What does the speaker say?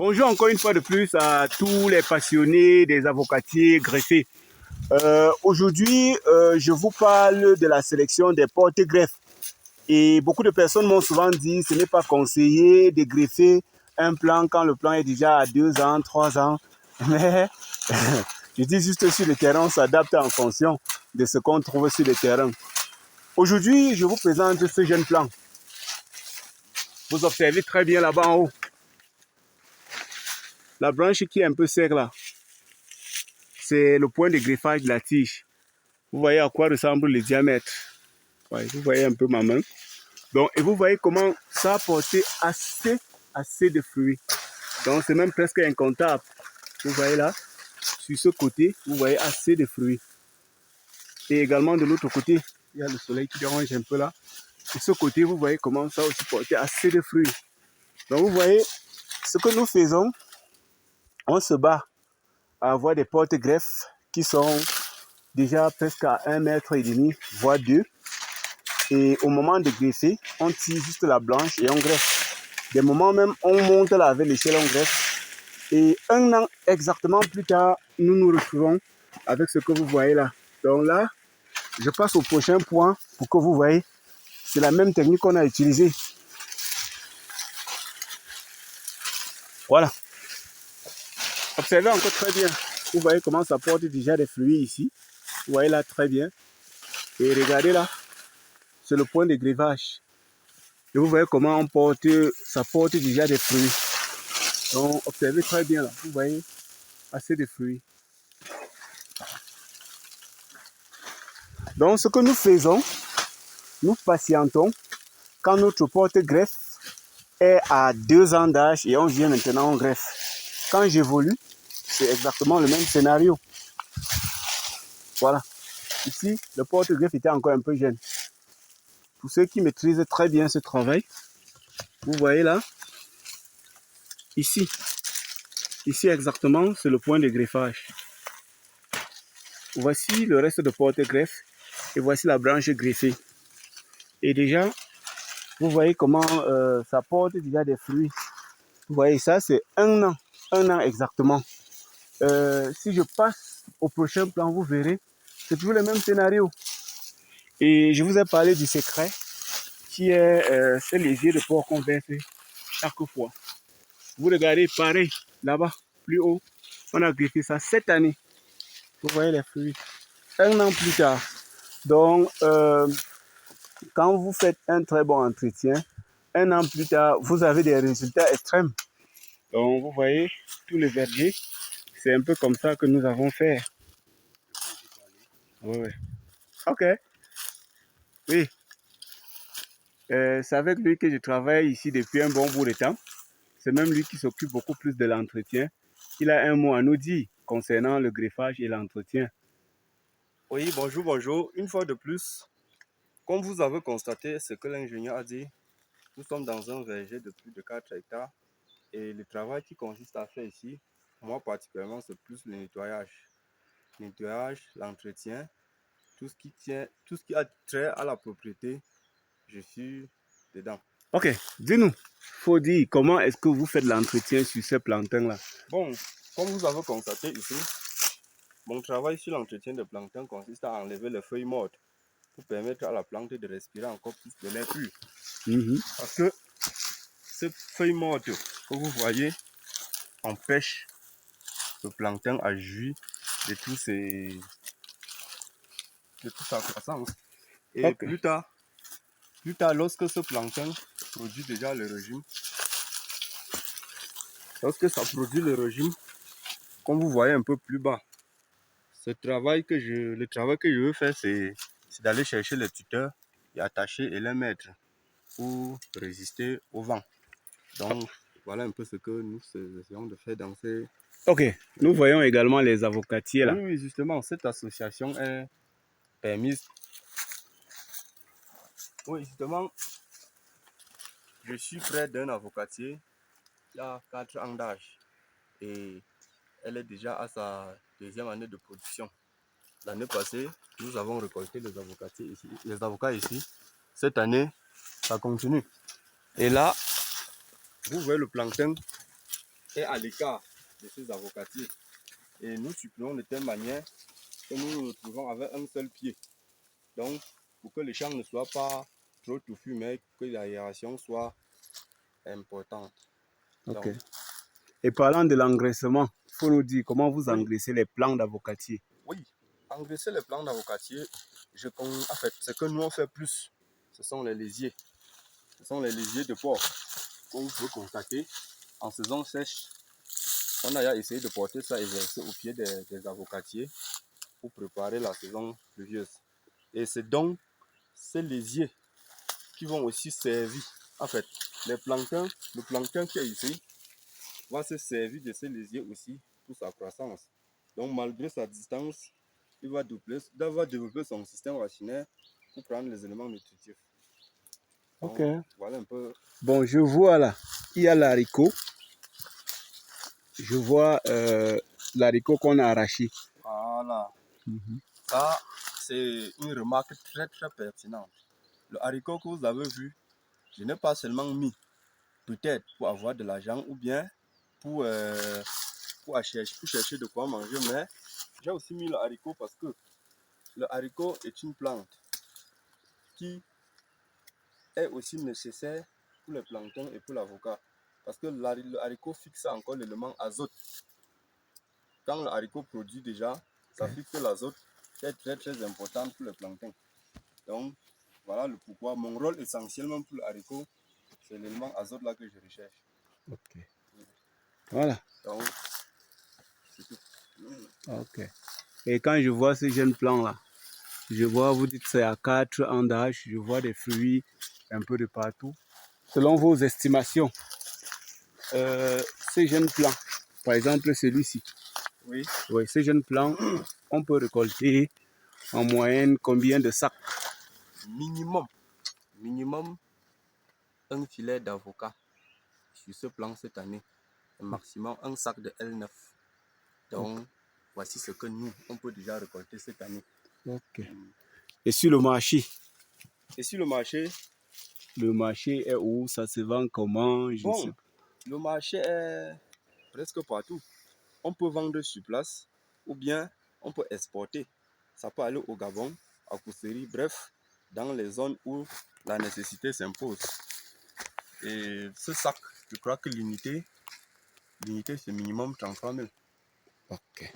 Bonjour encore une fois de plus à tous les passionnés des avocatiers greffés. Aujourd'hui, je vous parle de la sélection des porte-greffes. Et beaucoup de personnes m'ont souvent dit que ce n'est pas conseillé de greffer un plan quand le plan est déjà à 2 ans, 3 ans. Mais je dis juste sur le terrain, on s'adapte en fonction de ce qu'on trouve sur le terrain. Aujourd'hui, je vous présente ce jeune plan. Vous observez très bien là-bas en haut. La branche qui est un peu sec là, c'est le point de greffage de la tige. Vous voyez à quoi ressemble le diamètre. Ouais, vous voyez un peu ma main. Donc, et vous voyez comment ça a porté assez de fruits. Donc, c'est même presque incontable. Vous voyez là, sur ce côté, vous voyez assez de fruits. Et également de l'autre côté, il y a le soleil qui dérange un peu là. De ce côté, vous voyez comment ça a aussi porté assez de fruits. Donc, vous voyez, ce que nous faisons, on se bat à avoir des porte-greffes qui sont déjà presque à 1,5 m, voire 2. Et au moment de greffer, on tire juste la blanche et on greffe. Des moments même, on monte là avec l'échelle, on greffe. Et 1 an exactement plus tard, nous nous retrouvons avec ce que vous voyez là. Donc là, je passe au prochain point pour que vous voyez. C'est la même technique qu'on a utilisée. Voilà. Observez encore très bien. Vous voyez comment ça porte déjà des fruits ici. Vous voyez là très bien. Et regardez là. C'est le point de greffage. Et vous voyez comment ça porte déjà des fruits. Donc, observez très bien là. Vous voyez assez de fruits. Donc, ce que nous faisons, nous patientons quand notre porte-greffe est à 2 ans d'âge et on vient maintenant, on greffe. Quand j'évolue, c'est exactement le même scénario. Voilà. Ici, le porte-greffe était encore un peu jeune. Pour ceux qui maîtrisent très bien ce travail, vous voyez là, ici exactement, c'est le point de greffage. Voici le reste de porte-greffe et voici la branche greffée. Et déjà, vous voyez comment ça porte déjà des fruits. Vous voyez ça, c'est 1 an exactement. Si je passe au prochain plan, vous verrez, c'est toujours le même scénario. Et je vous ai parlé du secret qui est ce léger de porc qu'on verse chaque fois. Vous regardez, pareil, là-bas, plus haut, on a greffé ça cette année. Vous voyez les fruits. 1 an plus tard. Donc, quand vous faites un très bon entretien, 1 an plus tard, vous avez des résultats extrêmes. Donc, vous voyez, tout le verger, c'est un peu comme ça que nous avons fait. Oui, oui. Ok. Oui. C'est avec lui que je travaille ici depuis un bon bout de temps. C'est même lui qui s'occupe beaucoup plus de l'entretien. Il a un mot à nous dire concernant le greffage et l'entretien. Oui, bonjour, bonjour. Une fois de plus, comme vous avez constaté ce que l'ingénieur a dit, nous sommes dans un verger de plus de 4 hectares et le travail qui consiste à faire ici, moi particulièrement, c'est plus le nettoyage. Nettoyage, l'entretien, tout ce qui a trait à la propriété, je suis dedans. Ok, dis-nous, faut dire comment est-ce que vous faites l'entretien sur ces plantains-là? Bon, comme vous avez constaté ici, mon travail sur l'entretien de plantains consiste à enlever les feuilles mortes pour permettre à la plante de respirer encore plus de l'air pur. Parce que ces feuilles mortes que vous voyez empêchent le plancton à jouir de toute sa croissance. Et Ok. plus tard, lorsque ce plancton produit déjà le régime, comme vous voyez un peu plus bas, le travail que je veux faire, c'est d'aller chercher les tuteurs et attacher et les mettre pour résister au vent. Donc, voilà un peu ce que nous essayons de faire dans ces... Ok, nous voyons également les avocatiers là. Oui, justement, cette association est permise. Oui, justement, je suis près d'un avocatier qui a 4 ans d'âge et elle est déjà à sa 2e année de production. L'année passée, nous avons récolté les avocats ici. Cette année, ça continue. Et là, vous voyez le plancton est à l'écart de ces avocatiers. Et nous suppléons de telle manière que nous nous retrouvons avec un seul pied. Donc, pour que le champ ne soit pas trop touffu, mais que l'aération soit importante. Ok. Donc, Et parlant de l'engraissement, il faut nous dire comment vous oui, engraissez les plants d'avocatier. oui, engraisser les plants d'avocatier, en fait, ce que nous on fait plus, ce sont les lésiers. Ce sont les lésiers de porc. Comme vous pouvez constater, en saison sèche, on a essayé de porter ça exercer au pied des avocatiers pour préparer la saison pluvieuse. Et c'est donc ces lésiers qui vont aussi servir. En fait, le plancton qui est ici va se servir de ces lésiers aussi pour sa croissance. Donc malgré sa distance, il va développer son système racinaire pour prendre les éléments nutritifs. Donc, Ok. voilà un peu. Bon, je vois là, il y a l'haricot. Je vois l'haricot qu'on a arraché. Voilà. Ça, c'est une remarque très très pertinente. Le haricot que vous avez vu, je n'ai pas seulement mis peut-être pour avoir de l'argent ou bien pour chercher de quoi manger, mais j'ai aussi mis le haricot parce que le haricot est une plante qui est aussi nécessaire pour le plancton et pour l'avocat. Parce que le haricot fixe encore l'élément azote. Quand le haricot produit déjà, ça fixe l'azote qui est très très important pour le plancton. Donc, voilà le pourquoi. Mon rôle essentiellement pour le haricot, c'est l'élément azote là que je recherche. Ok. Voilà. Donc, c'est tout. Ok. Et quand je vois ces jeunes plants là, je vois, vous dites c'est à 4 ans d'âge, je vois des fruits un peu de partout. Selon vos estimations, ces jeunes plants, par exemple celui-ci, Oui. oui, ces jeunes plants, on peut récolter en moyenne combien de sacs? Minimum un filet d'avocat sur ce plan cette année. Et maximum un sac de L9. Donc, voici ce que nous, on peut déjà récolter cette année. Ok. Et sur le marché? Et sur le marché? Le marché est où? Ça se vend comment? Je sais Bon, pas. le marché est presque partout. On peut vendre sur place ou bien on peut exporter. Ça peut aller au Gabon, à Kousséri, bref, dans les zones où la nécessité s'impose. Et ce sac, je crois que l'unité c'est minimum 33 000. Ok.